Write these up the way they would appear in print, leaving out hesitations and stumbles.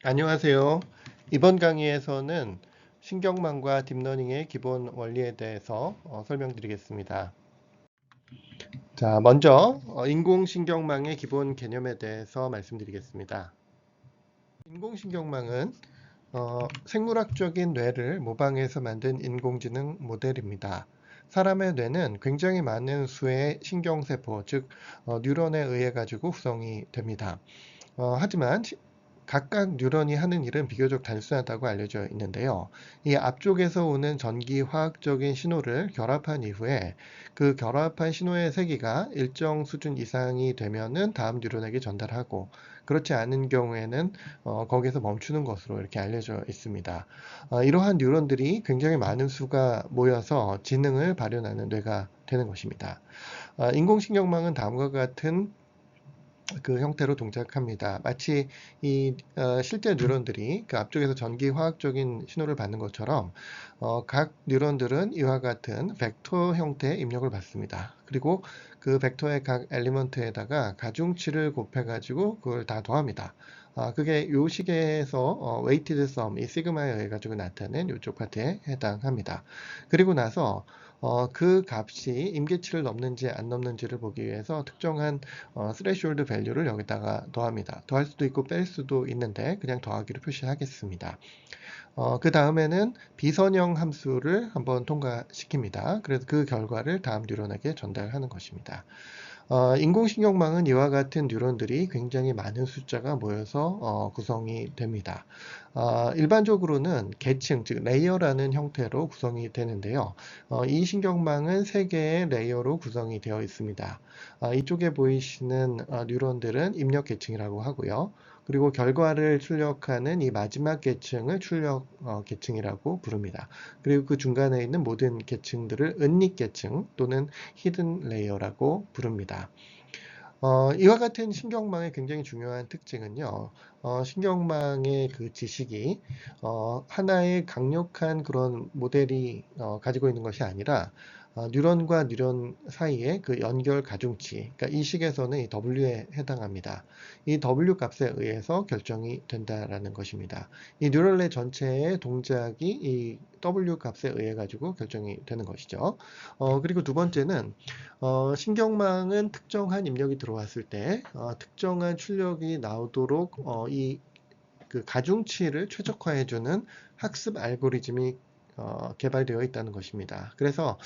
안녕하세요. 이번 강의에서는 신경망과 딥러닝의 기본 원리에 대해서 설명드리겠습니다. 자, 먼저 인공신경망의 기본 개념에 대해서 말씀드리겠습니다. 인공신경망은 생물학적인 뇌를 모방해서 만든 인공지능 모델입니다. 사람의 뇌는 굉장히 많은 수의 신경세포, 즉 뉴런에 의해 가지고 구성이 됩니다. 하지만 각각 뉴런이 하는 일은 비교적 단순하다고 알려져 있는데요. 이 앞쪽에서 오는 전기 화학적인 신호를 결합한 이후에 그 결합한 신호의 세기가 일정 수준 이상이 되면은 다음 뉴런에게 전달하고, 그렇지 않은 경우에는 거기서 멈추는 것으로 이렇게 알려져 있습니다. 이러한 뉴런들이 굉장히 많은 수가 모여서 지능을 발현하는 뇌가 되는 것입니다. 인공신경망은 다음과 같은 그 형태로 동작합니다. 마치 이 실제 뉴런들이 그 앞쪽에서 전기 화학적인 신호를 받는 것처럼 각 뉴런들은 이와 같은 벡터 형태의 입력을 받습니다. 그리고 그 벡터의 각 엘리먼트에다가 가중치를 곱해가지고 그걸 다 더합니다. 그게 요 식에서 weighted sum, 이 시그마에 의해 가지고 나타낸 이쪽 파트에 해당합니다. 그리고 나서 그 값이 임계치를 넘는지 안 넘는지를 보기 위해서 특정한 스레시홀드 밸류를 여기다가 더합니다. 더할 수도 있고 뺄 수도 있는데 그냥 더하기로 표시하겠습니다. 그 다음에는 비선형 함수를 한번 통과시킵니다. 그래서 그 결과를 다음 뉴런에게 전달하는 것입니다. 인공신경망은 이와 같은 뉴런들이 굉장히 많은 숫자가 모여서 구성이 됩니다. 일반적으로는 계층, 즉 레이어라는 형태로 구성이 되는데요. 이 신경망은 3개의 레이어로 구성이 되어 있습니다. 이쪽에 보이시는 뉴런들은 입력 계층이라고 하고요. 그리고 결과를 출력하는 이 마지막 계층을 출력 계층이라고 부릅니다. 그리고 그 중간에 있는 모든 계층들을 은닉 계층 또는 히든 레이어라고 부릅니다. 이와 같은 신경망의 굉장히 중요한 특징은요, 신경망의 그 지식이 하나의 강력한 그런 모델이 가지고 있는 것이 아니라 뉴런과 뉴런 사이의 그 연결 가중치, 그러니까 이 식에서는 이 W에 해당합니다. 이 W 값에 의해서 결정이 된다라는 것입니다. 이 뉴럴넷 전체의 동작이 이 W 값에 의해 가지고 결정이 되는 것이죠. 그리고 두 번째는 신경망은 특정한 입력이 들어왔을 때 특정한 출력이 나오도록 이 그 가중치를 최적화해주는 학습 알고리즘이 개발되어 있다는 것입니다. 그래서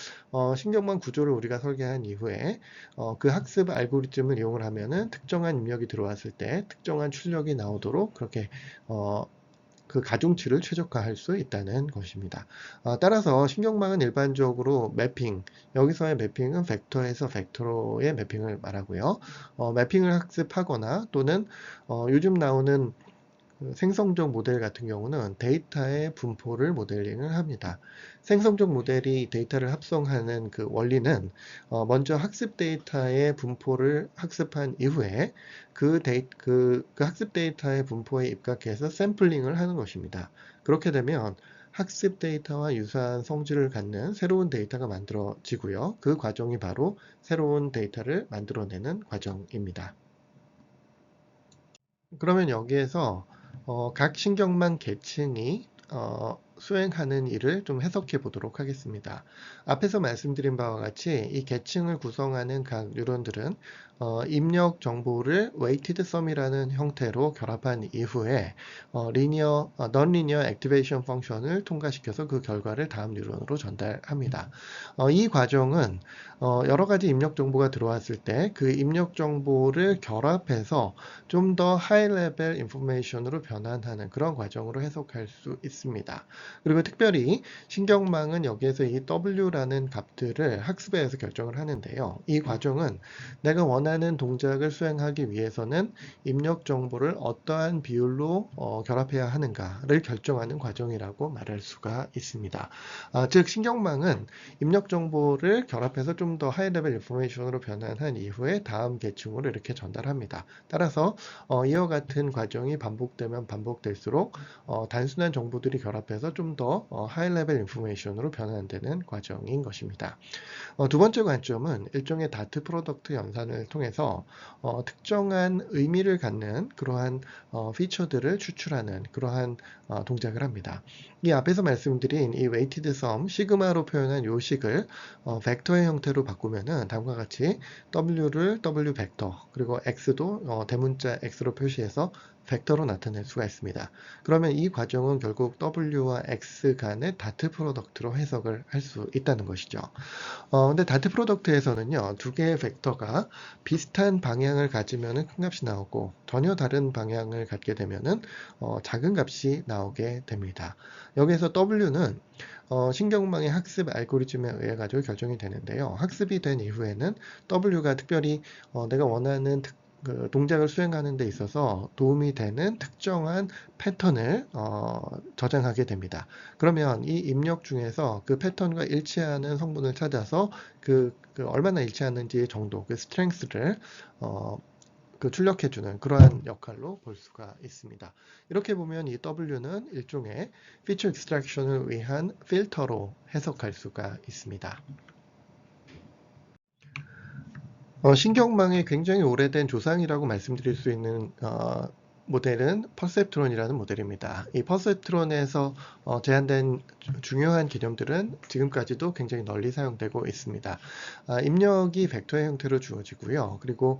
신경망 구조를 우리가 설계한 이후에 그 학습 알고리즘을 이용을 하면은 특정한 입력이 들어왔을 때 특정한 출력이 나오도록 그렇게 그 가중치를 최적화할 수 있다는 것입니다. 따라서 신경망은 일반적으로 매핑, 여기서의 매핑은 벡터에서 벡터로의 매핑을 말하고요. 매핑을 학습하거나 또는 요즘 나오는 그 생성적 모델 같은 경우는 데이터의 분포를 모델링을 합니다. 생성적 모델이 데이터를 합성하는 그 원리는 먼저 학습 데이터의 분포를 학습한 이후에 그 학습 데이터의 분포에 입각해서 샘플링을 하는 것입니다. 그렇게 되면 학습 데이터와 유사한 성질을 갖는 새로운 데이터가 만들어지고요. 그 과정이 바로 새로운 데이터를 만들어내는 과정입니다. 그러면 여기에서 각 신경망 계층이 수행하는 일을 좀 해석해 보도록 하겠습니다. 앞에서 말씀드린 바와 같이 이 계층을 구성하는 각 뉴런들은 입력 정보를 weighted sum이라는 형태로 결합한 이후에 non-linear activation 펑션을 통과시켜서 그 결과를 다음 뉴런으로 전달합니다. 이 과정은 여러 가지 입력 정보가 들어왔을 때 그 입력 정보를 결합해서 좀 더 하이 레벨 인포메이션으로 변환하는 그런 과정으로 해석할 수 있습니다. 그리고 특별히 신경망은 여기에서 이 W라는 값들을 학습에 의해서 결정을 하는데요. 이 과정은 내가 원하는 동작을 수행하기 위해서는 입력 정보를 어떠한 비율로 결합해야 하는가를 결정하는 과정이라고 말할 수가 있습니다. 즉 신경망은 입력 정보를 결합해서 좀 더 하이 레벨 인포메이션으로 변환한 이후에 다음 계층으로 이렇게 전달합니다. 따라서 이와 같은 과정이 반복되면 반복될수록 단순한 정보들이 결합해서 인포메이션에서 좀 더 하이 레벨 인포메이션으로 변환되는 과정인 것입니다. 두 번째 관점은 일종의 다트 프로덕트 연산을 통해서 특정한 의미를 갖는 그러한 피처들을 추출하는 그러한 동작을 합니다. 이 앞에서 말씀드린 이 웨이티드 썸, 시그마로 표현한 요 식을 벡터의 형태로 바꾸면은 다음과 같이 W를 W 벡터, 그리고 X도 대문자 X로 표시해서 벡터로 나타낼 수가 있습니다. 그러면 이 과정은 결국 W와 X 간의 다트 프로덕트로 해석을 할 수 있다는 것이죠. 근데 다트 프로덕트에서는요, 두 개의 벡터가 비슷한 방향을 가지면은 큰 값이 나오고, 전혀 다른 방향을 갖게 되면은 작은 값이 나오게 됩니다. 여기에서 W는 신경망의 학습 알고리즘에 의해 가지고 결정이 되는데요. 학습이 된 이후에는 W가 특별히 내가 원하는 그 동작을 수행하는 데 있어서 도움이 되는 특정한 패턴을 저장하게 됩니다. 그러면 이 입력 중에서 그 패턴과 일치하는 성분을 찾아서 그 얼마나 일치하는지의 정도, 그 스트렝스를 출력해주는 그러한 역할로 볼 수가 있습니다. 이렇게 보면 이 W는 일종의 피처 익스트랙션을 위한 필터로 해석할 수가 있습니다. 신경망의 굉장히 오래된 조상이라고 말씀드릴 수 있는 모델은 퍼셉트론이라는 모델입니다. 이 퍼셉트론에서 제한된 중요한 개념들은 지금까지도 굉장히 널리 사용되고 있습니다. 입력이 벡터의 형태로 주어지고요. 그리고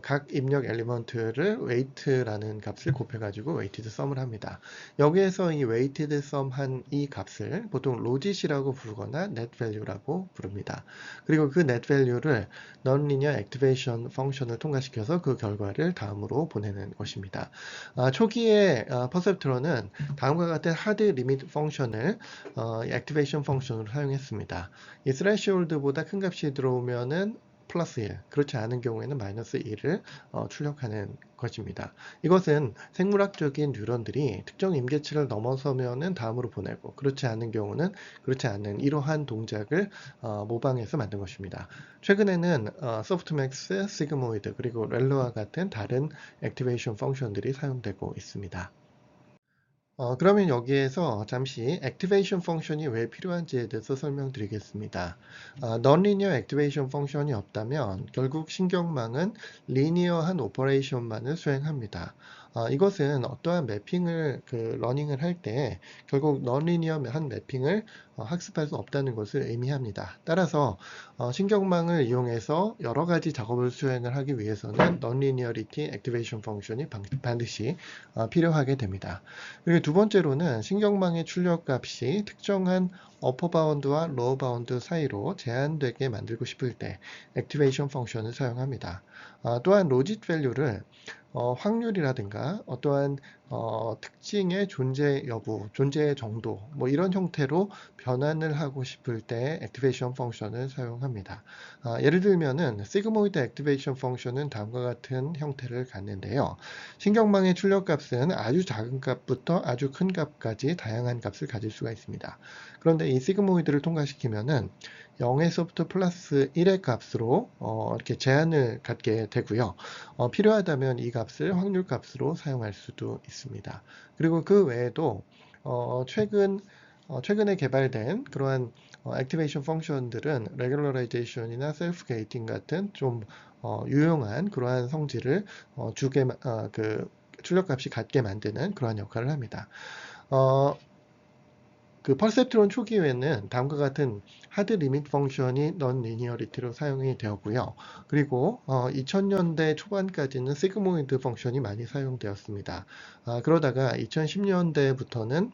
각 입력 엘리먼트를 웨이트라는 값을 곱해가지고 웨이티드 썸을 합니다. 여기에서 이 웨이티드 썸 한 이 값을 보통 로짓이라고 부르거나 넷밸류라고 부릅니다. 그리고 그 넷밸류를 non-linear activation 펑션을 통과시켜서 그 결과를 다음으로 보내는 것입니다. 초기에 퍼셉트론은 다음과 같은 하드 리미트 펑션을 액티베이션 펑션으로 사용했습니다. 이 스레시홀드보다 큰 값이 들어오면은 플러스 1, 그렇지 않은 경우에는 마이너스 1을 출력하는 것입니다. 이것은 생물학적인 뉴런들이 특정 임계치를 넘어서면은 다음으로 보내고, 그렇지 않은 경우는 그렇지 않은 이러한 동작을 모방해서 만든 것입니다. 최근에는 소프트맥스, 시그모이드, 그리고 렐러와 같은 다른 액티베이션 펑션들이 사용되고 있습니다. 그러면 여기에서 잠시 액티베이션 펑션이 왜 필요한지에 대해서 설명드리겠습니다. non-linear 액티베이션 펑션이 없다면 결국 신경망은 리니어한 오퍼레이션만을 수행합니다. 이것은 어떠한 매핑을 러닝을 할 때 결국 non-linear한 매핑을 학습할 수 없다는 것을 의미합니다. 따라서 신경망을 이용해서 여러 가지 작업을 수행을 하기 위해서는 non-linearity 액티베이션 펑션이 반드시 필요하게 됩니다. 그리고 두 번째로는 신경망의 출력값이 특정한 어퍼 바운드와 로어 바운드 사이로 제한되게 만들고 싶을 때 액티베이션 펑션을 사용합니다. 또한 로짓 밸류를 확률이라든가 어떠한 특징의 존재 여부, 존재의 정도, 뭐 이런 형태로 변환을 하고 싶을 때 액티베이션 펑션을 사용합니다. 예를 들면은 시그모이드 액티베이션 펑션은 다음과 같은 형태를 갖는데요. 신경망의 출력값은 아주 작은 값부터 아주 큰 값까지 다양한 값을 가질 수가 있습니다. 그런데 이 시그모이드를 통과시키면은 0에서부터 플러스 1의 값으로 이렇게 제한을 갖게 되고요. 필요하다면 이 값을 확률 값으로 사용할 수도 있습니다. 그리고 그 외에도 최근에 개발된 그러한 액티베이션 펑션들은 레귤러라이제이션이나 셀프 게이팅 같은 좀 유용한 그러한 성질을 출력값이 갖게 만드는 그러한 역할을 합니다. 퍼셉트론 초기에는 다음과 같은 하드 리밋 펑션이 non-linearity로 사용이 되었고요. 그리고 2000년대 초반까지는 시그모이드 펑션이 많이 사용되었습니다. 그러다가 2010년대부터는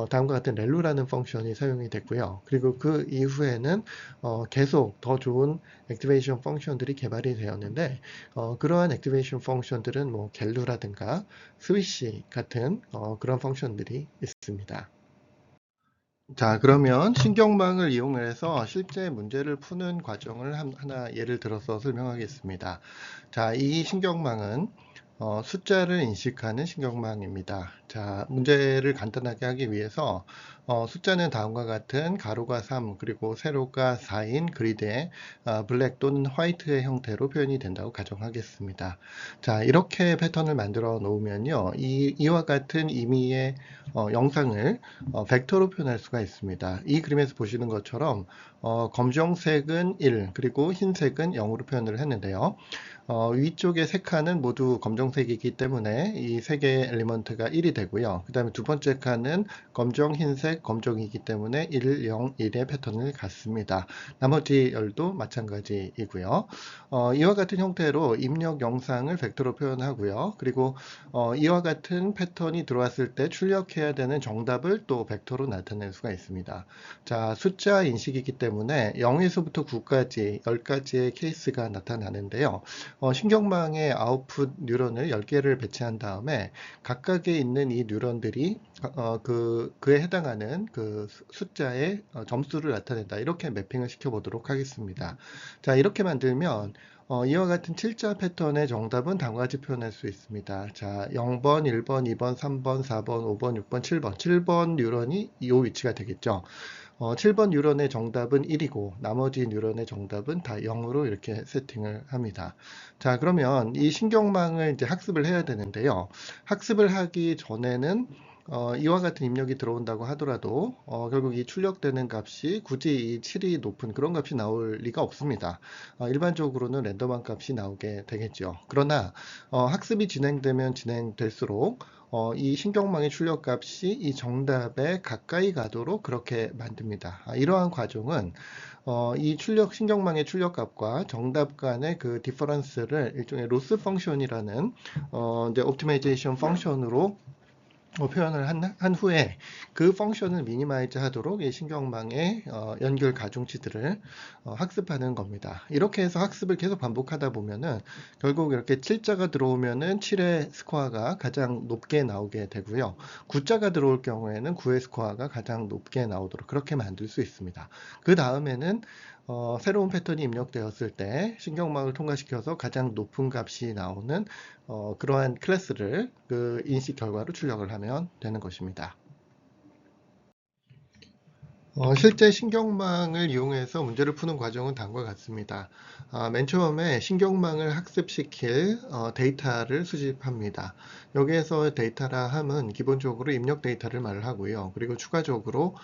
다음과 같은 렐루라는 펑션이 사용이 됐고요. 그리고 그 이후에는 계속 더 좋은 액티베이션 펑션들이 개발이 되었는데 그러한 액티베이션 펑션들은 뭐 갤루라든가 스위시 같은 그런 펑션들이 있습니다. 자, 그러면 신경망을 이용해서 실제 문제를 푸는 과정을 하나 예를 들어서 설명하겠습니다. 자, 이 신경망은 숫자를 인식하는 신경망입니다. 자, 문제를 간단하게 하기 위해서 숫자는 다음과 같은 가로가 3, 그리고 세로가 4인 그리드의 블랙 또는 화이트의 형태로 표현이 된다고 가정하겠습니다. 자, 이렇게 패턴을 만들어 놓으면요. 이와 같은 임의의 영상을 벡터로 표현할 수가 있습니다. 이 그림에서 보시는 것처럼 검정색은 1, 그리고 흰색은 0으로 표현을 했는데요. 위쪽에 세 칸은 모두 검정색이기 때문에 이 세 개의 엘리먼트가 1이 되고요. 그 다음에 두 번째 칸은 검정, 흰색, 검정이기 때문에 1, 0, 1의 패턴을 갖습니다. 나머지 열도 마찬가지이고요. 이와 같은 형태로 입력 영상을 벡터로 표현하고요. 그리고 이와 같은 패턴이 들어왔을 때 출력해야 되는 정답을 또 벡터로 나타낼 수가 있습니다. 자, 숫자 인식이기 때문에 0에서부터 9까지 10가지의 케이스가 나타나는데요. 신경망에 아웃풋 뉴런을 10개를 배치한 다음에 각각에 있는 이 뉴런들이 그에 해당하는 그 숫자의 점수를 나타낸다. 이렇게 매핑을 시켜보도록 하겠습니다. 자, 이렇게 만들면 이와 같은 7자 패턴의 정답은 다음과 같이 표현할 수 있습니다. 자, 0번, 1번, 2번, 3번, 4번, 5번, 6번, 7번. 7번 뉴런이 이 위치가 되겠죠. 7번 뉴런의 정답은 1이고 나머지 뉴런의 정답은 다 0으로 이렇게 세팅을 합니다. 자, 그러면 이 신경망을 이제 학습을 해야 되는데요. 학습을 하기 전에는 이와 같은 입력이 들어온다고 하더라도 결국 이 출력되는 값이 굳이 이 7이 높은 그런 값이 나올 리가 없습니다. 일반적으로는 랜덤한 값이 나오게 되겠죠. 그러나 학습이 진행되면 진행될수록 이 신경망의 출력값이 이 정답에 가까이 가도록 그렇게 만듭니다. 이러한 과정은 이 신경망의 출력값과 정답 간의 그 디퍼런스를 일종의 로스 펑션이라는 이제 옵티마이제이션 펑션으로 표현을 한 후에 그 펑션을 미니마이즈 하도록 이 신경망의 연결 가중치들을 학습하는 겁니다. 이렇게 해서 학습을 계속 반복하다 보면은 결국 이렇게 7자가 들어오면은 7의 스코어가 가장 높게 나오게 되고요. 9자가 들어올 경우에는 9의 스코어가 가장 높게 나오도록 그렇게 만들 수 있습니다. 그 다음에는 새로운 패턴이 입력되었을 때 신경망을 통과시켜서 가장 높은 값이 나오는 그러한 클래스를 그 인식 결과로 출력을 하면 되는 것입니다. 실제 신경망을 이용해서 문제를 푸는 과정은 다음과 같습니다. 맨 처음에 신경망을 학습시킬 데이터를 수집합니다. 여기에서 데이터라 함은 기본적으로 입력 데이터를 말을 하고요. 그리고 추가적으로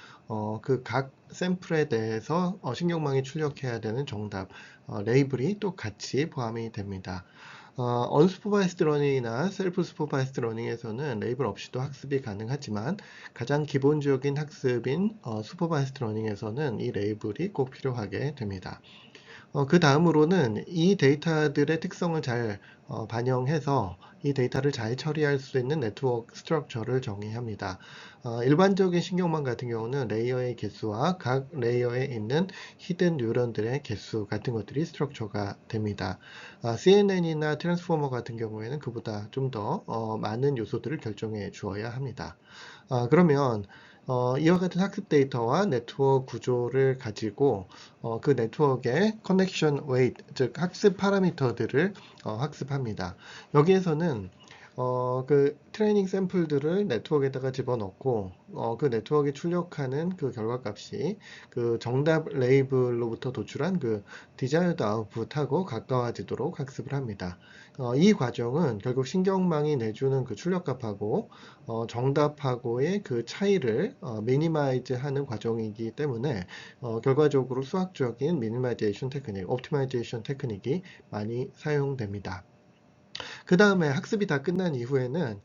그 각 샘플에 대해서 신경망이 출력해야 되는 정답, 레이블이 또 같이 포함이 됩니다. 언스포바이스드 러닝이나 셀프 스포바이스드 러닝에서는 레이블 없이도 학습이 가능하지만 가장 기본적인 학습인 슈퍼바이스드 러닝에서는 이 레이블이 꼭 필요하게 됩니다. 그 다음으로는 이 데이터들의 특성을 잘 반영해서 이 데이터를 잘 처리할 수 있는 네트워크 스트럭처를 정의합니다. 일반적인 신경망 같은 경우는 레이어의 개수와 각 레이어에 있는 히든 뉴런들의 개수 같은 것들이 스트럭처가 됩니다. CNN이나 트랜스포머 같은 경우에는 그보다 좀 더 많은 요소들을 결정해 주어야 합니다. 그러면 이와 같은 학습 데이터와 네트워크 구조를 가지고 그 네트워크의 커넥션 웨이트, 즉 학습 파라미터들을 학습합니다. 여기에서는 그 트레이닝 샘플들을 네트워크에다가 집어넣고 그 네트워크에 출력하는 그 결과값이 그 정답 레이블로부터 도출한 그 디자이어드 아웃풋하고 가까워지도록 학습을 합니다. 이 과정은 결국 신경망이 내주는 그 출력값하고 정답하고의 그 차이를 미니마이즈 하는 과정이기 때문에 결과적으로 수학적인 미니마이제이션 테크닉, 옵티마이제이션 테크닉이 많이 사용됩니다. 그 다음에 학습이 다 끝난 이후에는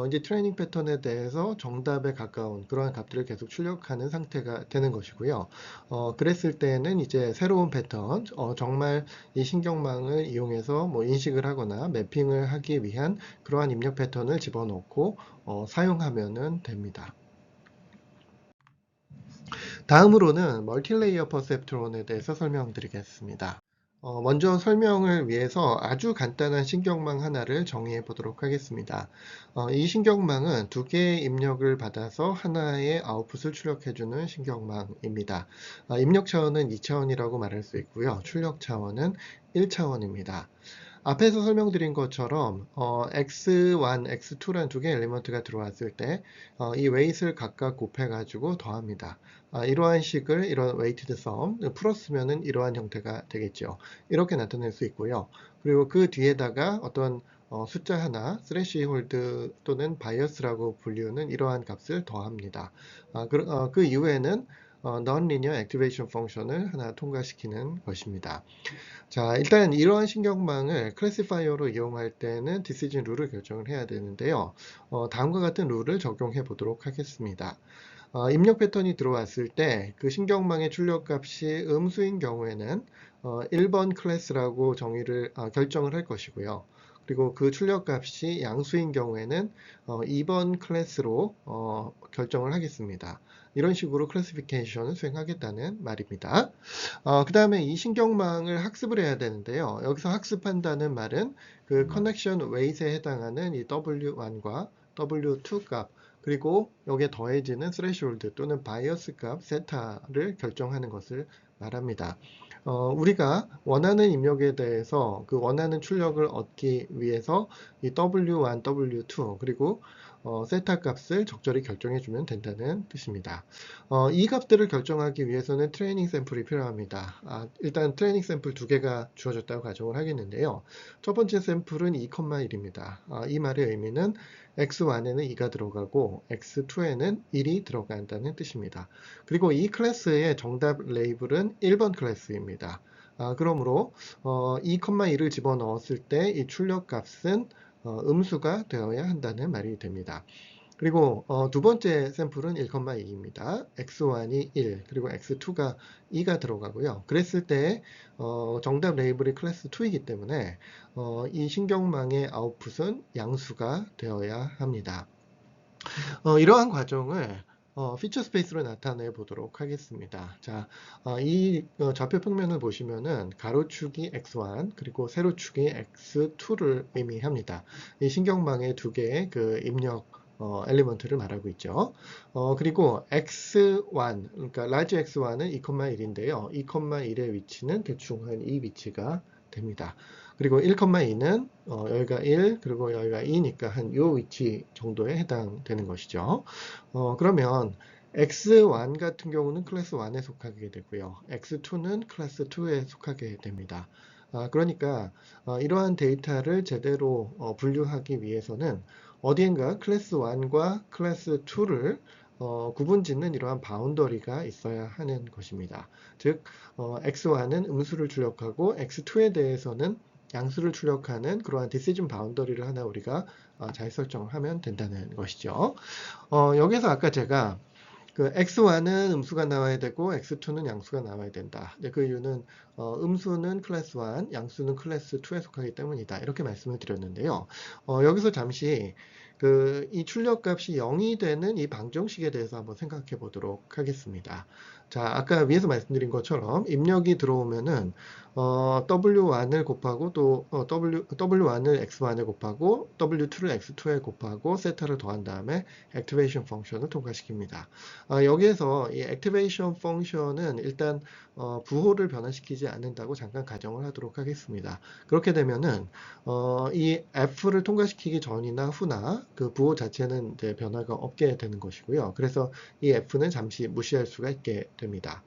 이제 트레이닝 패턴에 대해서 정답에 가까운 그러한 값들을 계속 출력하는 상태가 되는 것이고요. 그랬을 때는 이제 새로운 패턴, 정말 이 신경망을 이용해서 뭐 인식을 하거나 매핑을 하기 위한 그러한 입력 패턴을 집어넣고 사용하면 됩니다. 다음으로는 멀티레이어 퍼셉트론에 대해서 설명드리겠습니다. 먼저 설명을 위해서 아주 간단한 신경망 하나를 정의해 보도록 하겠습니다. 이 신경망은 두 개의 입력을 받아서 하나의 아웃풋을 출력해주는 신경망입니다. 입력 차원은 2차원이라고 말할 수 있고요. 출력 차원은 1차원입니다. 앞에서 설명드린 것처럼 x1, x2란 두 개의 엘리먼트가 들어왔을 때 이 웨이트를 각각 곱해가지고 더합니다. 이러한 식을 이런 weighted sum 풀었으면은 이러한 형태가 되겠죠. 이렇게 나타낼 수 있고요. 그리고 그 뒤에다가 어떤 숫자 하나, 스레시홀드 또는 바이어스라고 불리우는 이러한 값을 더합니다. 그 이후에는 non-linear activation function을 하나 통과시키는 것입니다. 자, 일단 이러한 신경망을 클래시파이어로 이용할 때는 디시전 룰을 결정을 해야 되는데요. 다음과 같은 룰을 적용해 보도록 하겠습니다. 입력 패턴이 들어왔을 때 그 신경망의 출력값이 음수인 경우에는 1번 클래스라고 결정을 할 것이고요. 그리고 그 출력값이 양수인 경우에는 2번 클래스로 결정을 하겠습니다. 이런 식으로 클래시피케이션을 수행하겠다는 말입니다. 그 다음에 이 신경망을 학습을 해야 되는데요. 여기서 학습한다는 말은 그 커넥션 웨이트에 해당하는 이 W1과 W2 값, 그리고 여기에 더해지는 스레시홀드 또는 바이어스 값 세타를 결정하는 것을 말합니다. 우리가 원하는 입력에 대해서 그 원하는 출력을 얻기 위해서 이 W1, W2 그리고 세타 값을 적절히 결정해 주면 된다는 뜻입니다. 이 값들을 결정하기 위해서는 트레이닝 샘플이 필요합니다. 일단 트레이닝 샘플 두 개가 주어졌다고 가정을 하겠는데요. 첫 번째 샘플은 2,1입니다. 이 말의 의미는 x1에는 2가 들어가고 x2에는 1이 들어간다는 뜻입니다. 그리고 이 클래스의 정답 레이블은 1번 클래스입니다. 그러므로 2,1을 집어넣었을 때 이 출력 값은 음수가 되어야 한다는 말이 됩니다. 그리고 두 번째 샘플은 1,2입니다. x1이 1, 그리고 x2가 2가 들어가고요. 그랬을 때 정답 레이블이 클래스 2이기 때문에 이 신경망의 아웃풋은 양수가 되어야 합니다. 이러한 과정을 피처 스페이스로 나타내 보도록 하겠습니다. 자, 이 좌표 평면을 보시면은 가로축이 x1 그리고 세로축이 x2를 의미합니다. 이 신경망의 두 개의 그 입력 엘리먼트를 말하고 있죠. 그리고 x1, 그러니까 large x1은 2,1인데요. 2,1의 위치는 대충 한 이 위치가 됩니다. 그리고 1,2는 여기가 1, 그리고 여기가 2니까 한 이 위치 정도에 해당되는 것이죠. 그러면 x1 같은 경우는 클래스 1에 속하게 되고요. x2는 클래스 2에 속하게 됩니다. 그러니까 이러한 데이터를 제대로 분류하기 위해서는 어디엔가 클래스 1과 클래스 2를 구분짓는 이러한 바운더리가 있어야 하는 것입니다. 즉, x1은 음수를 출력하고 x2에 대해서는 양수를 출력하는 그러한 디시전 바운더리를 하나 우리가 잘 설정을 하면 된다는 것이죠. 여기서 아까 제가 그 x1은 음수가 나와야 되고 x2는 양수가 나와야 된다. 그 이유는 음수는 클래스 1, 양수는 클래스 2에 속하기 때문이다. 이렇게 말씀을 드렸는데요. 여기서 잠시 이 출력값이 0이 되는 이 방정식에 대해서 한번 생각해 보도록 하겠습니다. 자, 아까 위에서 말씀드린 것처럼 입력이 들어오면은 W1을 곱하고 또 W1을 X1에 곱하고 W2를 X2에 곱하고 세타를 더한 다음에 액티베이션 펑션을 통과시킵니다. 여기에서 이 액티베이션 펑션은 일단 부호를 변화시키지 않는다고 잠깐 가정을 하도록 하겠습니다. 그렇게 되면은 이 F를 통과시키기 전이나 후나 그 부호 자체는 이제 변화가 없게 되는 것이고요. 그래서 이 F는 잠시 무시할 수가 있게 됩니다.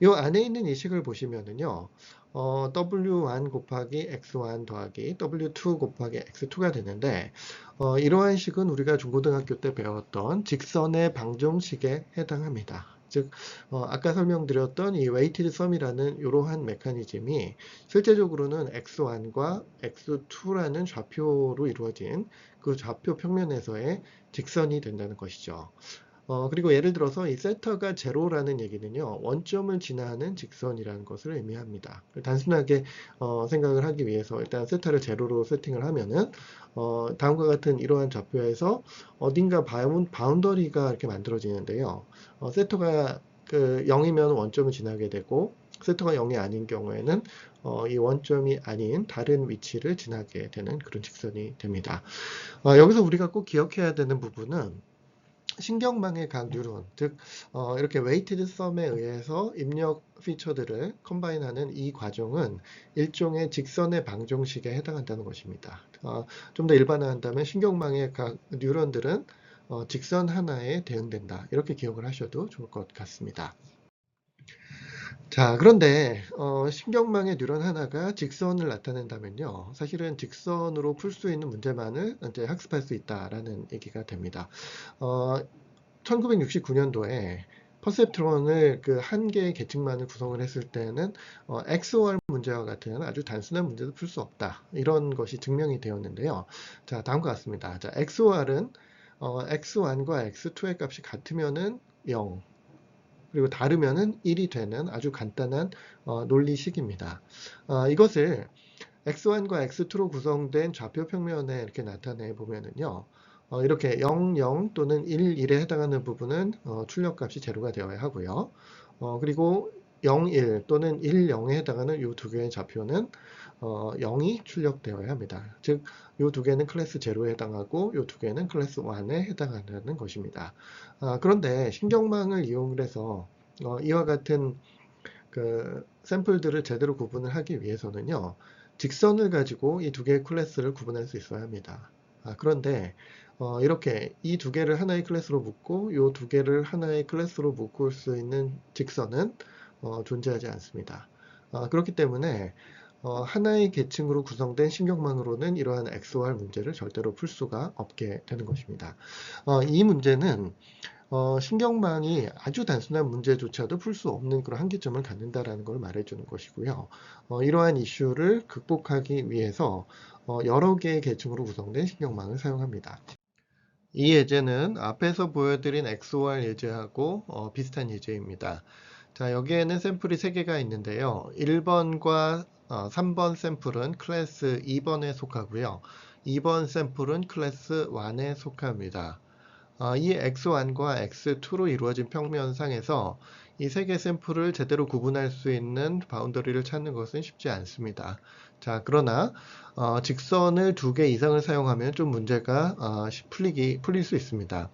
이 안에 있는 이 식을 보시면은요. W1 곱하기 X1 더하기 W2 곱하기 X2가 되는데 이러한 식은 우리가 중고등학교 때 배웠던 직선의 방정식에 해당합니다. 즉 아까 설명드렸던 이 weighted sum이라는 이러한 메커니즘이 실제적으로는 x1과 x2라는 좌표로 이루어진 그 좌표 평면에서의 직선이 된다는 것이죠. 그리고 예를 들어서 이 세터가 제로라는 얘기는요, 원점을 지나는 직선이라는 것을 의미합니다. 단순하게 생각을 하기 위해서 일단 세타를 제로로 세팅을 하면은 다음과 같은 이러한 좌표에서 어딘가 바운더리가 이렇게 만들어지는데요. 세터가 0이면 원점을 지나게 되고 세터가 0이 아닌 경우에는 이 원점이 아닌 다른 위치를 지나게 되는 그런 직선이 됩니다. 여기서 우리가 꼭 기억해야 되는 부분은 신경망의 각 뉴런, 즉 이렇게 웨이티드 썸에 의해서 입력 피처들을 컴바인하는 이 과정은 일종의 직선의 방정식에 해당한다는 것입니다. 좀 더 일반화한다면 신경망의 각 뉴런들은 직선 하나에 대응된다. 이렇게 기억을 하셔도 좋을 것 같습니다. 자, 그런데 신경망의 뉴런 하나가 직선을 나타낸다면요, 사실은 직선으로 풀 수 있는 문제만을 이제 학습할 수 있다라는 얘기가 됩니다. 1969년도에 퍼셉트론을 그 한 개의 계층만을 구성을 했을 때는 XOR 문제와 같은 아주 단순한 문제도 풀 수 없다, 이런 것이 증명이 되었는데요. 자, 다음과 같습니다. 자, XOR은 X1과 X2의 값이 같으면은 0, 그리고 다르면은 1이 되는 아주 간단한 논리식입니다. 이것을 X1과 X2로 구성된 좌표 평면에 이렇게 나타내 보면은요, 이렇게 0, 0 또는 1, 1에 해당하는 부분은 출력값이 제로가 되어야 하고요. 그리고 0, 1 또는 1, 0에 해당하는 이 두 개의 좌표는 0이 출력되어야 합니다. 즉, 이 두 개는 클래스 제로에 해당하고 이 두 개는 클래스 1에 해당한다는 것입니다. 그런데 신경망을 이용해서 이와 같은 그 샘플들을 제대로 구분을 하기 위해서는요, 직선을 가지고 이 두 개의 클래스를 구분할 수 있어야 합니다. 그런데 이렇게 이 두 개를 하나의 클래스로 묶고 이 두 개를 하나의 클래스로 묶을 수 있는 직선은 존재하지 않습니다. 그렇기 때문에 하나의 계층으로 구성된 신경망으로는 이러한 XOR 문제를 절대로 풀 수가 없게 되는 것입니다. 이 문제는 신경망이 아주 단순한 문제조차도 풀 수 없는 그런 한계점을 갖는다라는 걸 말해주는 것이고요. 이러한 이슈를 극복하기 위해서 여러 개의 계층으로 구성된 신경망을 사용합니다. 이 예제는 앞에서 보여드린 XOR 예제하고 비슷한 예제입니다. 자, 여기에는 샘플이 3개가 있는데요. 1번과 3번 샘플은 클래스 2번에 속하고요. 2번 샘플은 클래스 1에 속합니다. 이 X1과 X2로 이루어진 평면상에서 이 세 개 샘플을 제대로 구분할 수 있는 바운더리를 찾는 것은 쉽지 않습니다. 자, 그러나 직선을 2개 이상을 사용하면 좀 문제가 풀릴 수 있습니다.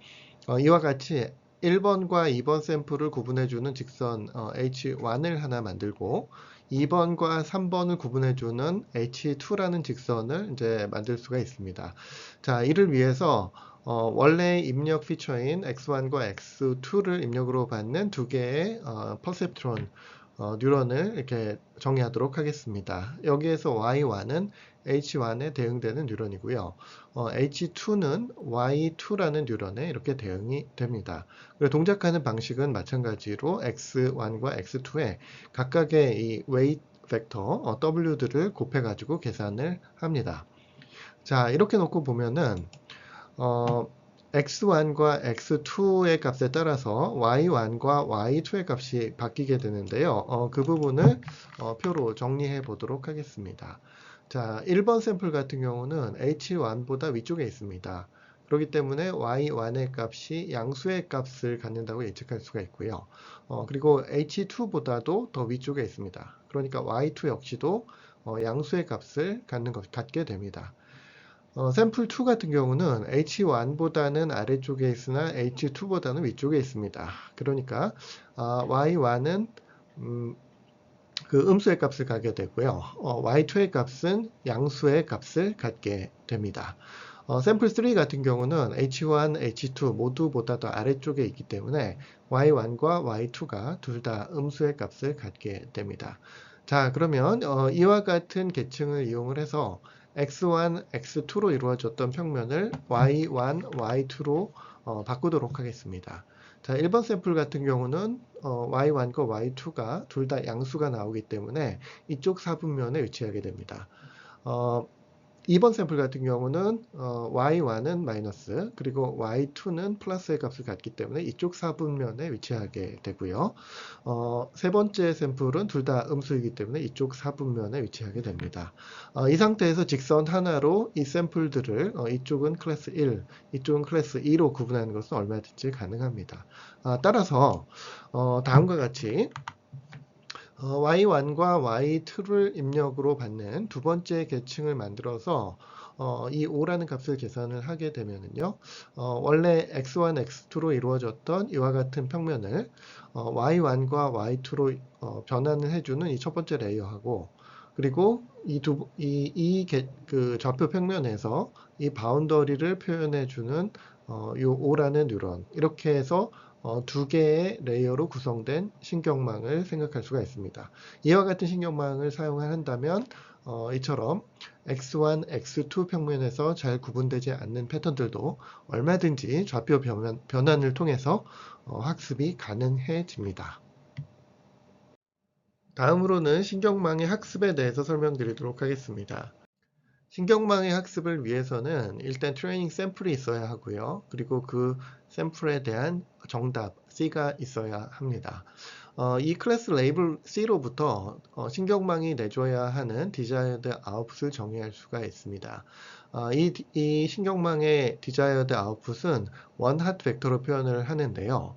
이와 같이 1번과 2번 샘플을 구분해주는 직선 H1을 하나 만들고 2번과 3번을 구분해주는 H2라는 직선을 이제 만들 수가 있습니다. 자, 이를 위해서 원래 입력 피처인 X1과 X2를 입력으로 받는 두 개의 퍼셉트론 뉴런을 이렇게 정의하도록 하겠습니다. 여기에서 Y1은 H1에 대응되는 뉴런이고요. H2는 Y2라는 뉴런에 이렇게 대응이 됩니다. 그리고 동작하는 방식은 마찬가지로 X1과 X2에 각각의 이 웨이트 벡터 W들을 곱해가지고 계산을 합니다. 자, 이렇게 놓고 보면은 X1과 X2의 값에 따라서 Y1과 Y2의 값이 바뀌게 되는데요. 그 부분을 표로 정리해 보도록 하겠습니다. 자, 1번 샘플 같은 경우는 H1보다 위쪽에 있습니다. 그렇기 때문에 Y1의 값이 양수의 값을 갖는다고 예측할 수가 있고요. 그리고 H2보다도 더 위쪽에 있습니다. 그러니까 Y2 역시도 양수의 값을 갖게 됩니다. 샘플 2 같은 경우는 H1보다는 아래쪽에 있으나 H2보다는 위쪽에 있습니다. 그러니까 Y1은 그 음수의 값을 갖게 되고요. Y2의 값은 양수의 값을 갖게 됩니다. 샘플 3 같은 경우는 H1, H2 모두보다 더 아래쪽에 있기 때문에 Y1과 Y2가 둘 다 음수의 값을 갖게 됩니다. 자, 그러면 이와 같은 계층을 이용을 해서 X1, X2로 이루어졌던 평면을 Y1, Y2로 바꾸도록 하겠습니다. 자, 1번 샘플 같은 경우는 Y1과 Y2가 둘 다 양수가 나오기 때문에 이쪽 사분면에 위치하게 됩니다. 2번 샘플 같은 경우는 Y1은 마이너스, 그리고 Y2는 플러스의 값을 갖기 때문에 이쪽 사분면에 위치하게 되고요. 세 번째 샘플은 둘 다 음수이기 때문에 이쪽 사분면에 위치하게 됩니다. 이 상태에서 직선 하나로 이 샘플들을 이쪽은 클래스 1, 이쪽은 클래스 2로 구분하는 것은 얼마든지 가능합니다. 따라서 다음과 같이 Y1과 Y2를 입력으로 받는 두 번째 계층을 만들어서 이 O라는 값을 계산을 하게 되면은요, 원래 x1, x2로 이루어졌던 이와 같은 평면을 y1과 y2로 변환을 해주는 이 첫 번째 레이어하고, 그리고 그 좌표 평면에서 이 바운더리를 표현해주는 이 O라는 뉴런, 이렇게 해서 두 개의 레이어로 구성된 신경망을 생각할 수가 있습니다. 이와 같은 신경망을 사용한다면 이처럼 X1, X2 평면에서 잘 구분되지 않는 패턴들도 얼마든지 좌표 변환을 통해서 학습이 가능해집니다. 다음으로는 신경망의 학습에 대해서 설명드리도록 하겠습니다. 신경망의 학습을 위해서는 일단 트레이닝 샘플이 있어야 하고요. 그리고 그 샘플에 대한 정답 C가 있어야 합니다. 이 클래스 레이블 C로부터 신경망이 내줘야 하는 desired output을 정의할 수가 있습니다. 이 신경망의 desired output은 원핫 벡터로 표현을 하는데요.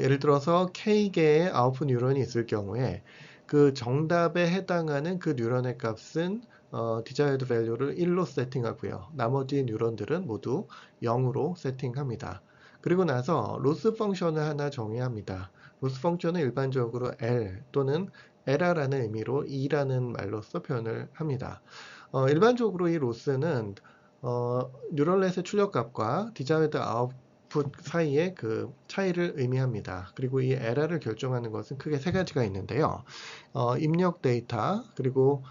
예를 들어서 K개의 아웃풋 뉴런이 있을 경우에 그 정답에 해당하는 그 뉴런의 값은 desired value를 1로 세팅하고요. 나머지 뉴런들은 모두 0으로 세팅합니다. 그리고 나서 로스 펑션을 하나 정의합니다. 로스 펑션은 일반적으로 L 또는 L라는 의미로 E라는 말로써 표현을 합니다. 일반적으로 이 로스는 뉴럴넷의 출력값과 desired output 사이의 그 차이를 의미합니다. 그리고 이 LR을 결정하는 것은 크게 세 가지가 있는데요. 입력 데이터, 그리고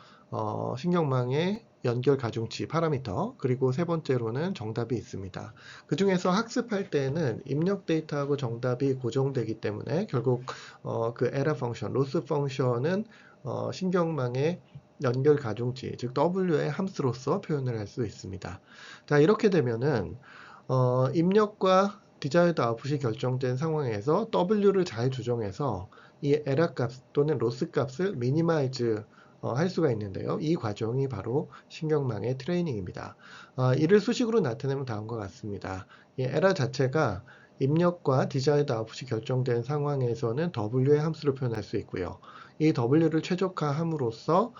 신경망의 연결 가중치 파라미터, 그리고 세 번째로는 정답이 있습니다. 그 중에서 학습할 때는 입력 데이터하고 정답이 고정되기 때문에 결국 그 에러 펑션, 로스 펑션은 신경망의 연결 가중치, 즉 W의 함수로서 표현을 할 수 있습니다. 자, 이렇게 되면은 입력과 desired output이 결정된 상황에서 W를 잘 조정해서 이 에러 값 또는 로스 값을 미니마이즈 할 수가 있는데요. 이 과정이 바로 신경망의 트레이닝입니다. 이를 수식으로 나타내면 다음과 같습니다. 이 에러 자체가 입력과 desired output이 결정된 상황에서는 W의 함수를 표현할 수 있고요. 이 W를 최적화함으로써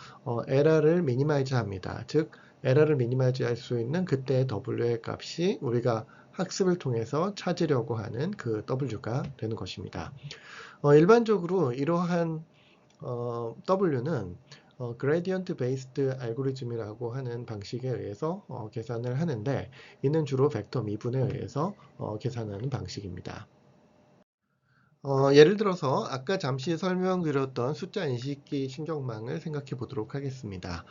에러를 미니마이즈 합니다. 즉 에러를 미니마이즈 할 수 있는 그때의 W의 값이 우리가 학습을 통해서 찾으려고 하는 그 W가 되는 것입니다. 일반적으로 이러한 W는 gradient based 알고리즘이라고 하는 방식에 의해서 계산을 하는데, 이는 주로 벡터 미분에 의해서 계산하는 방식입니다. 예를 들어서 아까 잠시 설명드렸던 숫자 인식기 신경망을 생각해 보도록 하겠습니다.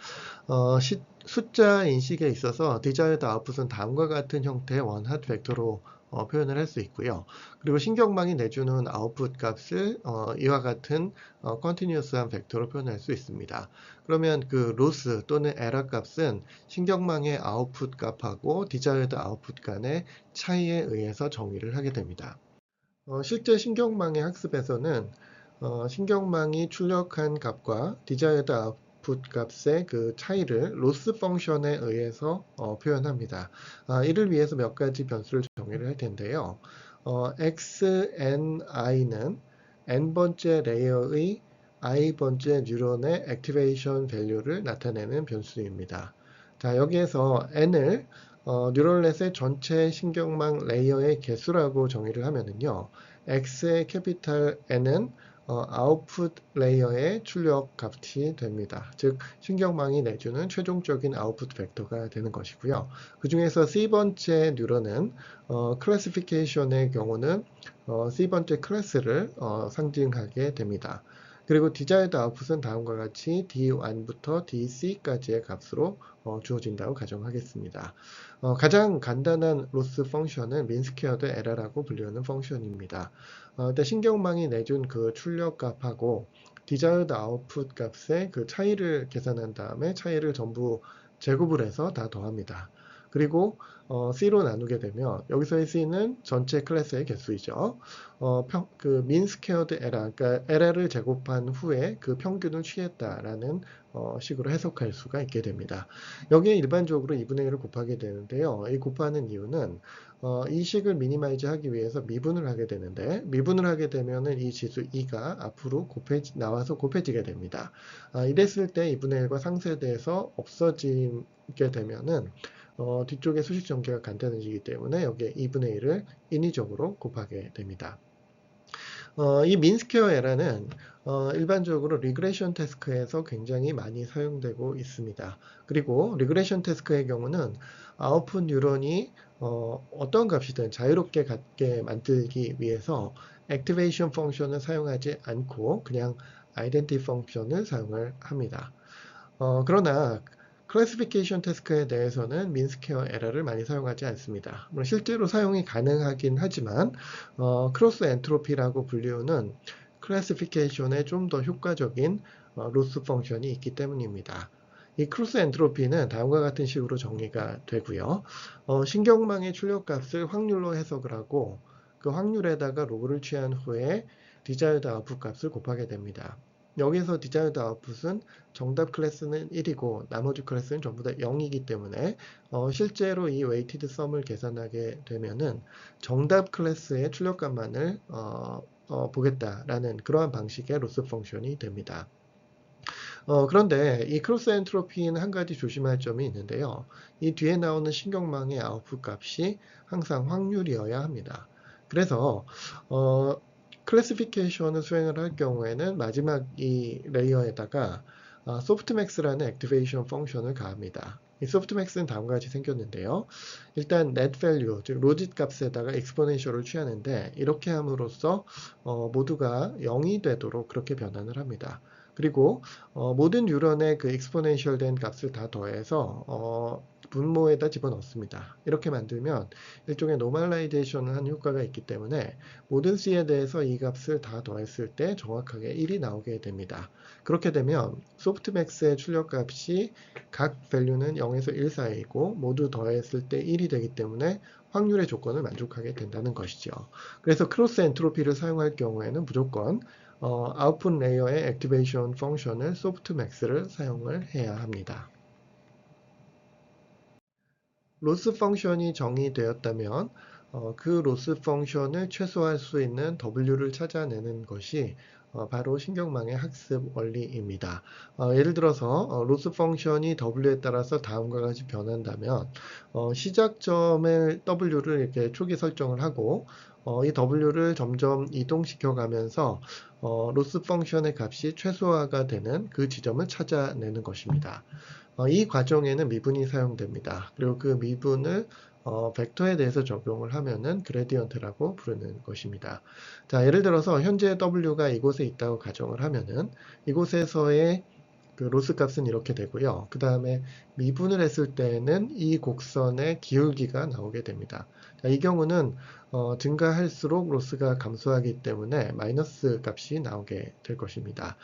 숫자 인식에 있어서 desired output은 다음과 같은 형태의 원핫 벡터로 표현을 할 수 있고요. 그리고 신경망이 내주는 아웃풋 값을 이와 같은 continuous한 벡터로 표현할 수 있습니다. 그러면 그 로스 또는 에러 값은 신경망의 아웃풋 값하고 desired output 간의 차이에 의해서 정의를 하게 됩니다. 실제 신경망의 학습에서는 신경망이 출력한 값과 desired output 값의 그 차이를 로스 펑션에 의해서 표현합니다. 이를 위해서 몇 가지 변수를 정의를 할 텐데요. xni는 n번째 레이어의 i번째 뉴런의 액티베이션 밸류를 나타내는 변수입니다. 자, 여기에서 n을 뉴럴넷의 전체 신경망 레이어의 개수라고 정의를 하면은요, x의 캐피탈 N은 아웃풋 레이어의 출력 값이 됩니다. 즉 신경망이 내주는 최종적인 아웃풋 벡터가 되는 것이고요. 그 중에서 C번째 뉴런은 클래시피케이션의 경우는 C번째 클래스를 상징하게 됩니다. 그리고 desired output은 다음과 같이 D1부터 DC까지의 값으로 주어진다고 가정하겠습니다. 가장 간단한 로스 펑션은 민스퀘어드 에러라고 불리는 펑션입니다. 근데 신경망이 내준 그 출력 값하고 desired output 값의 그 차이를 계산한 다음에 차이를 전부 제곱을 해서 다 더합니다. 그리고 C로 나누게 되면 여기서의 C는 전체 클래스의 개수이죠. 그 mean squared error, 그러니까 에러를 제곱한 후에 그 평균을 취했다라는 식으로 해석할 수가 있게 됩니다. 여기에 일반적으로 2분의 1을 곱하게 되는데요. 이 곱하는 이유는 이 식을 미니마이즈 하기 위해서 미분을 하게 되는데, 미분을 하게 되면은 이 지수 2가 앞으로 나와서 곱해지게 됩니다. 이랬을 때 2분의 1과 상쇄돼서 없어지게 되면은 뒤쪽에 수식 전개가 간단해지기 때문에 여기에 2분의 1을 인위적으로 곱하게 됩니다. 이 민스퀘어 에러는 일반적으로 리그레션 태스크에서 굉장히 많이 사용되고 있습니다. 그리고 리그레션 태스크의 경우는 아웃풋 뉴런이 어떤 값이든 자유롭게 갖게 만들기 위해서 액티베이션 펑션을 사용하지 않고 그냥 아이덴티 펑션을 사용을 합니다. 그러나 클래시피케이션 태스크에 대해서는 민스퀘어 에러를 많이 사용하지 않습니다. 물론 실제로 사용이 가능하긴 하지만 크로스 엔트로피라고 불리우는 클래시피케이션에 좀 더 효과적인 로스 펑션이 있기 때문입니다. 이 크로스 엔트로피는 다음과 같은 식으로 정의가 되고요. 신경망의 출력값을 확률로 해석을 하고 그 확률에다가 로그를 취한 후에 디자이어드 아웃풋 값을 곱하게 됩니다. 여기서 디자이어드 아웃풋은 정답 클래스는 1이고 나머지 클래스는 전부 다 0이기 때문에 실제로 이 웨이티드 썸을 계산하게 되면은 정답 클래스의 출력값만을 보겠다라는 그러한 방식의 로스 펑션이 됩니다. 그런데 이 크로스 엔트로피는 한 가지 조심할 점이 있는데요. 이 뒤에 나오는 신경망의 아웃풋 값이 항상 확률이어야 합니다. 그래서 클래시피케이션을 수행을 할 경우에는 마지막 이 레이어에다가 소프트맥스라는 액티베이션 펑션을 가합니다. 이 소프트맥스는 다음과 같이 생겼는데요. 일단 net value, 즉 로짓 값에다가 exponential을 취하는데 이렇게 함으로써 모두가 0이 되도록 그렇게 변환을 합니다. 그리고 모든 뉴런의 그 exponential 된 값을 다 더해서 분모에다 집어넣습니다. 이렇게 만들면 일종의 노멀라이제이션을 한 효과가 있기 때문에 모든 C에 대해서 이 값을 다 더했을 때 정확하게 1이 나오게 됩니다. 그렇게 되면 소프트맥스의 출력값이 각 밸류는 0에서 1 사이이고 모두 더했을 때 1이 되기 때문에 확률의 조건을 만족하게 된다는 것이죠. 그래서 크로스 엔트로피를 사용할 경우에는 무조건 아웃풋 레이어의 액티베이션 펑션을 소프트맥스를 사용을 해야 합니다. 로스 펑션이 정의되었다면 그 로스 펑션을 최소화할 수 있는 W를 찾아내는 것이 바로 신경망의 학습 원리입니다. 예를 들어서 로스 펑션이 W에 따라서 다음과 같이 변한다면 시작점을 W를 이렇게 초기 설정을 하고 이 W를 점점 이동시켜 가면서 로스 펑션의 값이 최소화가 되는 그 지점을 찾아내는 것입니다. 이 과정에는 미분이 사용됩니다. 그리고 그 미분을 벡터에 대해서 적용을 하면은 그레디언트라고 부르는 것입니다. 자, 예를 들어서 현재 W가 이곳에 있다고 가정을 하면은 이곳에서의 그 로스 값은 이렇게 되고요. 그 다음에 미분을 했을 때는 이 곡선의 기울기가 나오게 됩니다. 자, 이 경우는 증가할수록 로스가 감소하기 때문에 마이너스 값이 나오게 될 것입니다.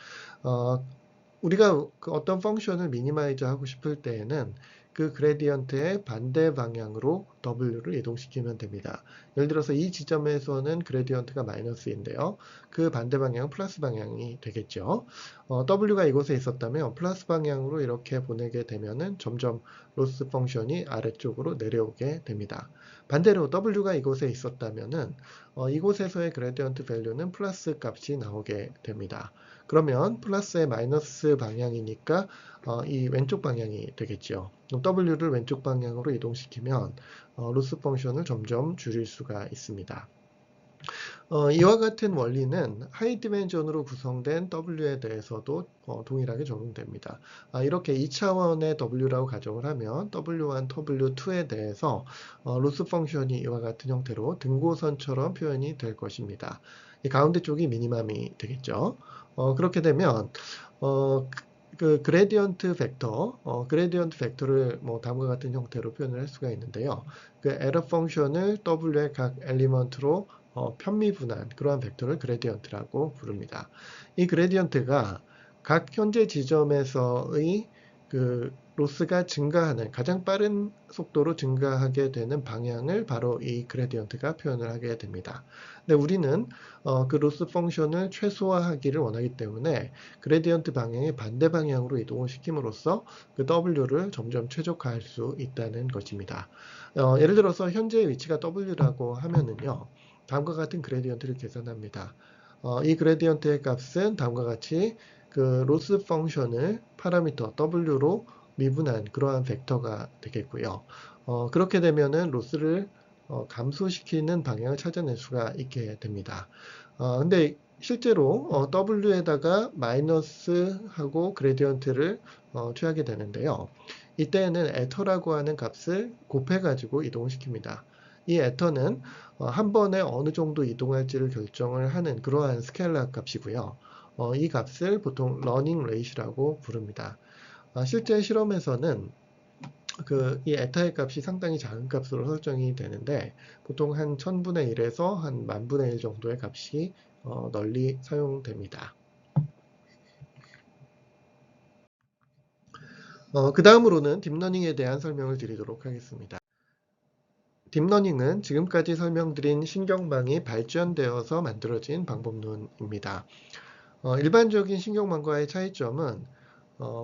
우리가 그 어떤 펑션을 미니마이즈 하고 싶을 때에는 그 그레디언트의 반대 방향으로 W를 이동시키면 됩니다. 예를 들어서 이 지점에서는 그레디언트가 마이너스인데요. 그 반대 방향은 플러스 방향이 되겠죠. W가 이곳에 있었다면 플러스 방향으로 이렇게 보내게 되면은 점점 로스 펑션이 아래쪽으로 내려오게 됩니다. 반대로 W가 이곳에 있었다면은 이곳에서의 그레디언트 밸류는 플러스 값이 나오게 됩니다. 그러면 플러스의 마이너스 방향이니까 이 왼쪽 방향이 되겠죠. 그럼 W를 왼쪽 방향으로 이동시키면 로스 펑션을 점점 줄일 수가 있습니다. 이와 같은 원리는 하이 디멘전으로 구성된 W에 대해서도 동일하게 적용됩니다. 이렇게 2차원의 W라고 가정을 하면 W1, W2에 대해서 로스 펑션이 이와 같은 형태로 등고선처럼 표현이 될 것입니다. 이 가운데 쪽이 미니멈이 되겠죠. 그렇게 되면 그 그레디언트 벡터를 뭐 다음과 같은 형태로 표현을 할 수가 있는데요. 그 에러 펑션을 W의 각 엘리먼트로 편미분한 그러한 벡터를 그레디언트라고 부릅니다. 이 그레디언트가 각 현재 지점에서의 그 로스가 증가하는 가장 빠른 속도로 증가하게 되는 방향을 바로 이 그레디언트가 표현을 하게 됩니다. 근데 우리는 그 로스 펑션을 최소화하기를 원하기 때문에 그레디언트 방향의 반대 방향으로 이동을 시킴으로써 그 W를 점점 최적화할 수 있다는 것입니다. 예를 들어서 현재의 위치가 W라고 하면은요, 다음과 같은 그레디언트를 계산합니다. 이 그레디언트의 값은 다음과 같이 그 로스 펑션을 파라미터 W로 미분한 그러한 벡터가 되겠고요. 그렇게 되면은 로스를 감소시키는 방향을 찾아낼 수가 있게 됩니다. 근데 실제로 W에다가 마이너스하고 그레디언트를 취하게 되는데요. 이때에는 에터라고 하는 값을 곱해가지고 이동을 시킵니다. 이 에터는 한 번에 어느 정도 이동할지를 결정을 하는 그러한 스케일러 값이고요. 이 값을 보통 러닝 레이시라고 부릅니다. 실제 실험에서는 이 에타의 값이 상당히 작은 값으로 설정이 되는데 보통 한 1000분의 1에서 한 10,000분의 1 정도의 값이 널리 사용됩니다. 그 다음으로는 딥러닝에 대한 설명을 드리도록 하겠습니다. 딥러닝은 지금까지 설명드린 신경망이 발전되어서 만들어진 방법론입니다. 일반적인 신경망과의 차이점은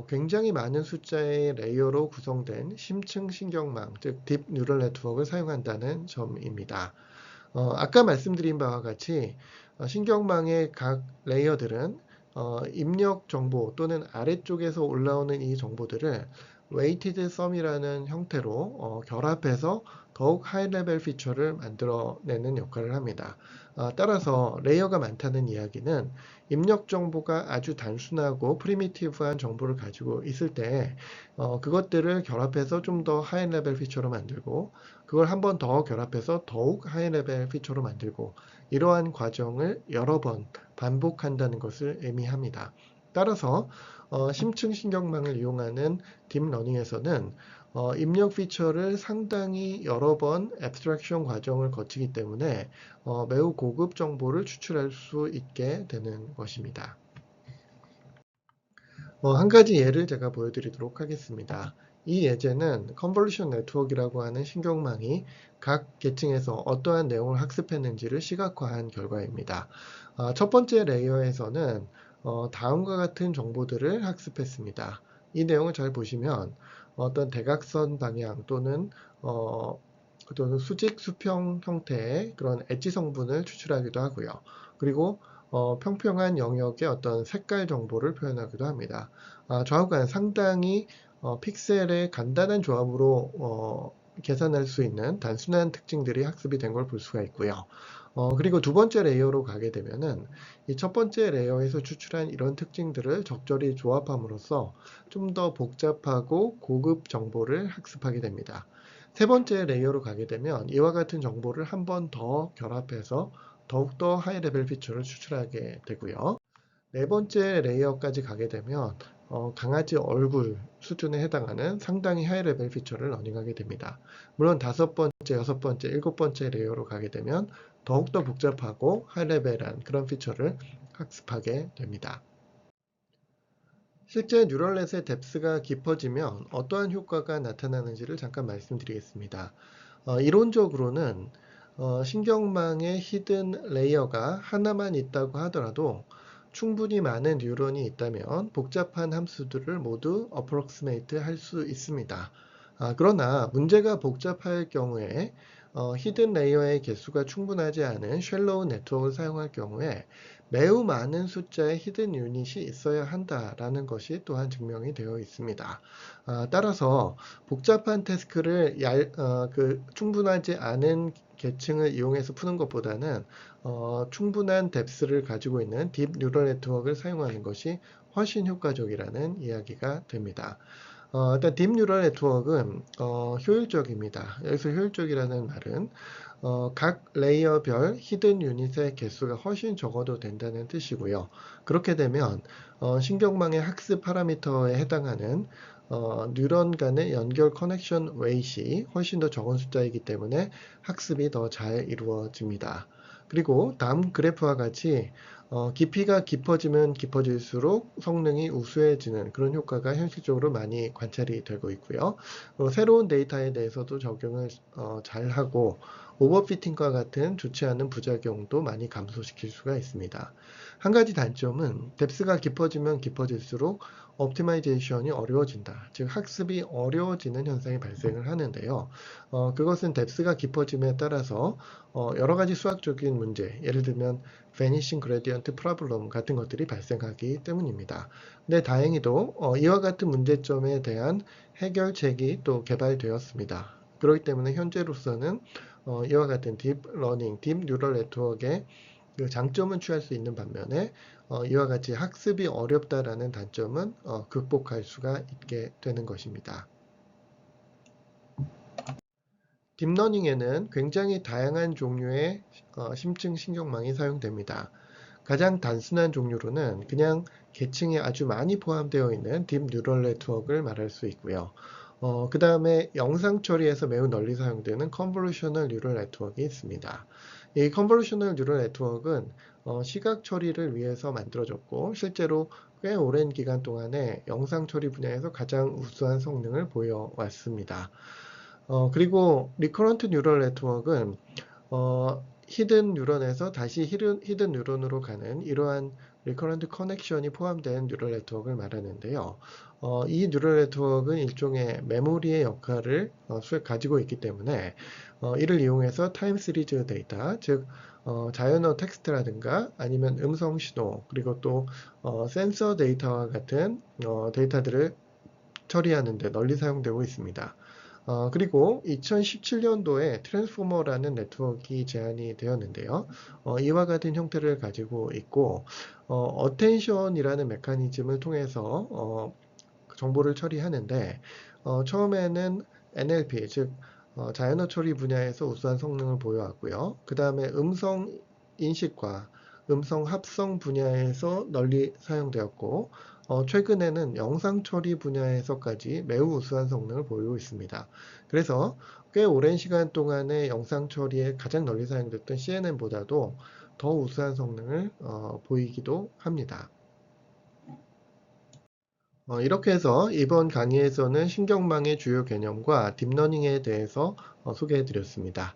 굉장히 많은 숫자의 레이어로 구성된 심층 신경망, 즉 딥 뉴럴 네트워크를 사용한다는 점입니다. 아까 말씀드린 바와 같이 신경망의 각 레이어들은 입력 정보 또는 아래쪽에서 올라오는 이 정보들을 weighted sum이라는 형태로 결합해서 더욱 하이 레벨 피처를 만들어내는 역할을 합니다. 따라서 레이어가 많다는 이야기는 입력 정보가 아주 단순하고 프리미티브한 정보를 가지고 있을 때 그것들을 결합해서 좀 더 하이 레벨 피처로 만들고 그걸 한 번 더 결합해서 더욱 하이 레벨 피처로 만들고 이러한 과정을 여러 번 반복한다는 것을 의미합니다. 따라서 심층 신경망을 이용하는 딥러닝에서는 입력 피처를 상당히 여러 번 애브스트랙션 과정을 거치기 때문에 매우 고급 정보를 추출할 수 있게 되는 것입니다. 한 가지 예를 제가 보여드리도록 하겠습니다. 이 예제는 컨볼루션 네트워크라고 하는 신경망이 각 계층에서 어떠한 내용을 학습했는지를 시각화한 결과입니다. 첫 번째 레이어에서는 다음과 같은 정보들을 학습했습니다. 이 내용을 잘 보시면 어떤 대각선 방향 또는 수직 수평 형태의 그런 엣지 성분을 추출하기도 하고요. 그리고 평평한 영역의 어떤 색깔 정보를 표현하기도 합니다. 좌우간 상당히 픽셀의 간단한 조합으로 계산할 수 있는 단순한 특징들이 학습이 된 걸 볼 수가 있고요. 그리고 두 번째 레이어로 가게 되면은 이 첫 번째 레이어에서 추출한 이런 특징들을 적절히 조합함으로써 좀 더 복잡하고 고급 정보를 학습하게 됩니다. 세 번째 레이어로 가게 되면 이와 같은 정보를 한 번 더 결합해서 더욱더 하이 레벨 피처를 추출하게 되고요. 네 번째 레이어까지 가게 되면 강아지 얼굴 수준에 해당하는 상당히 하이 레벨 피처를 러닝하게 됩니다. 물론 다섯 번째, 여섯 번째, 일곱 번째 레이어로 가게 되면 더욱더 복잡하고 하이 레벨한 그런 피처를 학습하게 됩니다. 실제 뉴럴넷의 뎁스가 깊어지면 어떠한 효과가 나타나는지를 잠깐 말씀드리겠습니다. 이론적으로는 신경망의 히든 레이어가 하나만 있다고 하더라도 충분히 많은 뉴런이 있다면 복잡한 함수들을 모두 approximate 할 수 있습니다. 그러나 문제가 복잡할 경우에 히든 레이어의 개수가 충분하지 않은 쉘로우 네트워크를 사용할 경우에 매우 많은 숫자의 히든 유닛이 있어야 한다라는 것이 또한 증명이 되어 있습니다. 따라서 복잡한 태스크를 충분하지 않은 계층을 이용해서 푸는 것보다는 충분한 뎁스를 가지고 있는 딥 뉴럴 네트워크를 사용하는 것이 훨씬 효과적이라는 이야기가 됩니다. 일단 딥 뉴럴 네트워크는 효율적입니다. 여기서 효율적이라는 말은 각 레이어별 히든 유닛의 개수가 훨씬 적어도 된다는 뜻이고요. 그렇게 되면 신경망의 학습 파라미터에 해당하는 뉴런 간의 연결 커넥션 웨이트이 훨씬 더 적은 숫자이기 때문에 학습이 더 잘 이루어집니다. 그리고 다음 그래프와 같이 깊이가 깊어지면 깊어질수록 성능이 우수해지는 그런 효과가 현실적으로 많이 관찰이 되고 있고요. 새로운 데이터에 대해서도 적용을 잘하고 오버피팅과 같은 좋지 않은 부작용도 많이 감소시킬 수가 있습니다. 한 가지 단점은 뎁스가 깊어지면 깊어질수록 옵티마이제이션이 어려워진다. 즉 학습이 어려워지는 현상이 발생을 하는데요. 그것은 뎁스가 깊어짐에 따라서 여러 가지 수학적인 문제, 예를 들면 Vanishing Gradient Problem 같은 것들이 발생하기 때문입니다. 근데 다행히도 이와 같은 문제점에 대한 해결책이 또 개발되었습니다. 그렇기 때문에 현재로서는 이와 같은 딥러닝, 딥 뉴럴 네트워크의 그 장점은 취할 수 있는 반면에 이와 같이 학습이 어렵다라는 단점은 극복할 수가 있게 되는 것입니다. 딥러닝에는 굉장히 다양한 종류의 심층 신경망이 사용됩니다. 가장 단순한 종류로는 그냥 계층이 아주 많이 포함되어 있는 딥 뉴럴 네트워크를 말할 수 있고요. 그 다음에 영상 처리에서 매우 널리 사용되는 컨볼루셔널 뉴럴 네트워크가 있습니다. 이 컨볼루셔널 뉴럴 네트워크는 시각 처리를 위해서 만들어졌고 실제로 꽤 오랜 기간 동안에 영상 처리 분야에서 가장 우수한 성능을 보여왔습니다. 그리고 리커런트 뉴럴 네트워크는 히든 뉴런에서 다시 히든 뉴런으로 가는 이러한 리커런트 커넥션이 포함된 뉴럴 네트워크를 말하는데요. 이 뉴럴 네트워크는 일종의 메모리의 역할을 가지고 있기 때문에 이를 이용해서 타임 시리즈 데이터, 즉 자연어 텍스트라든가 아니면 음성 신호, 그리고 또 센서 데이터와 같은 데이터들을 처리하는 데 널리 사용되고 있습니다. 그리고 2017년도에 트랜스포머라는 네트워크가 제안이 되었는데요. 이와 같은 형태를 가지고 있고 어텐션이라는 메커니즘을 통해서 정보를 처리하는데 처음에는 NLP, 즉 자연어 처리 분야에서 우수한 성능을 보여왔고요. 그 다음에 음성 인식과 음성 합성 분야에서 널리 사용되었고 최근에는 영상 처리 분야에서까지 매우 우수한 성능을 보이고 있습니다. 그래서 꽤 오랜 시간 동안에 영상 처리에 가장 널리 사용됐던 CNN보다도 더 우수한 성능을 보이기도 합니다. 이렇게 해서 이번 강의에서는 신경망의 주요 개념과 딥러닝에 대해서 소개해 드렸습니다.